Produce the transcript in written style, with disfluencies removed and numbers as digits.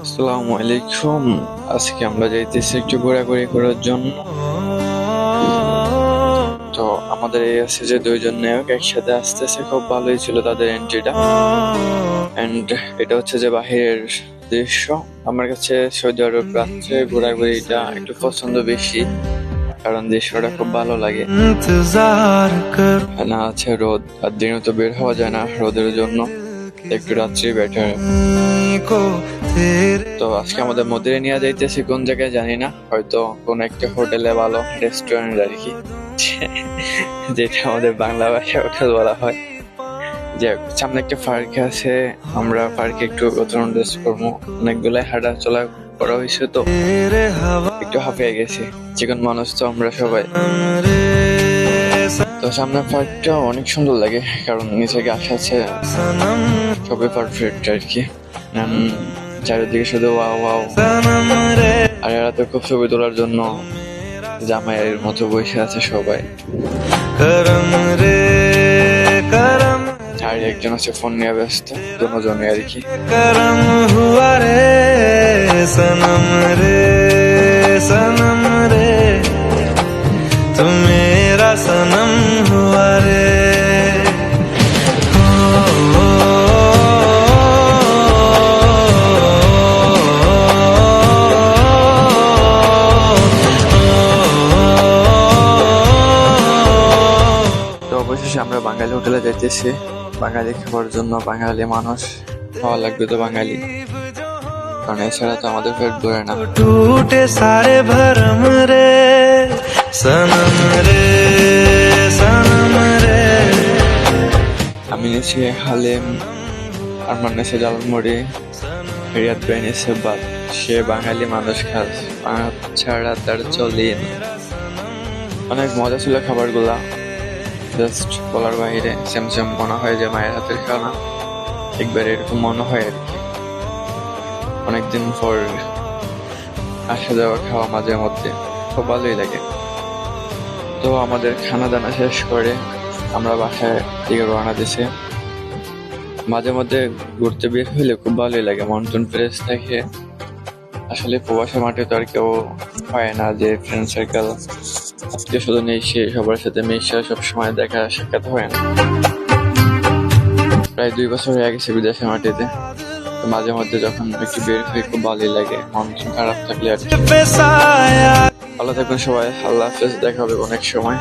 আসসালামু আলাইকুম। আজকে আমরা যাইতেছি একটু ঘোরাঘুরি করার জন্য। তো আমাদের এই আছে যে দুইজন নায়ক একসাথে আসতেছে, খুব ভালোই ছিল তাদের এন্ট্রিটা। এন্ড এটা হচ্ছে যে বাহিরের দৃশ্য। আমার কাছে সৌদি আরব রাত্রে ঘোরাঘুরিটা একটু পছন্দ বেশি, কারণ দৃশ্যটা খুব ভালো লাগে। না আছে রোদ, আর দিনে তো বের হওয়া যায় না রোদের জন্য, একটু রাত্রি বেটার। তো আজকে আমাদের মদিরে নিয়ে যাইতেছি, কোন জায়গায় জানি না, হয়তো কোন একটা হোটেলে, ভালো রেস্টুরেন্ট আর কি, যেটা আমাদের বাংলা ভাষায় হোটেল বলা হয়। যে সামনে একটা পার্ক আছে, আমরা পার্কে একটু রেস্ট করবো। অনেকগুলাই হাঁটা চলা করা হয়েছে, তো একটু হাঁপিয়ে গেছি, চিকন মানুষ তো আমরা সবাই। তো সামনের পার্কটা অনেক সুন্দর লাগে, কারণ নিচে গাছ আছে, সবই পারফেক্ট আর কি। চারিদিকে শুধু ওয়াও ওয়াও। আর এরা তো খুব ছবি তোলার জন্য জামাইয়ের মতো বসে আছে সবাই। আর একজন আছে ফোন নিয়ে ব্যস্ত, দুজনে আর কি। करम हुआ रे सनम रे तू मेरा सनम हुआ रे। তো অবশেষে আমরা বাঙালি হোটেলে যাইতেছি বাঙালি খাবার জন্য। বাঙালি মানুষ, খাওয়া লাগবে তো বাঙালি, কারণ এছাড়া তো আমাদের পেট ভরে না। टूटे सारे भरम रे सनम रे। আমি নিয়েছি হালিম, আমার নিয়েছে জালমুড়ি, রিয়াদ ভাই নিয়েছে ভাত। সে বাঙালি মানুষ, খাস ভাত ছাড়া তার চলে না। অনেক মজা ছিল খাবারগুলা, জাস্ট বলার বাইরে। সেম মনে হয় যে মায়ের হাতের খানা, একবার এরকম মনে হয় আর কি। অনেকদিন পর আসা যাওয়া খাওয়া মাঝে মধ্যে খুব ভালোই লাগে। তো আমাদের খানা দানা শেষ করে আমরা বাসায় দিকে রওনা দিছি। মাঝে মধ্যে ঘুরতে বের হইলে খুব ভালোই লাগে, মন টন ফ্রেশ থাকে। আসলে প্রবাসের মাঠে তো আর কেউ হয় না যে ফ্রেন্ড সার্কেল, আত্মীয় স্বজন এসে সবার সাথে মিশে সবসময় দেখা সাক্ষাৎ হয় না। প্রায় 2 বছর হয়ে গেছে বিদেশের মাটিতে। তো মাঝে মধ্যে যখন একটু বের হয়ে খুব ভালোই লাগে, মন খারাপ থাকলে আর কি। ভালো থাকবেন সবাই, আল্লাহ হাফেজ, দেখা হবে অনেক সময়।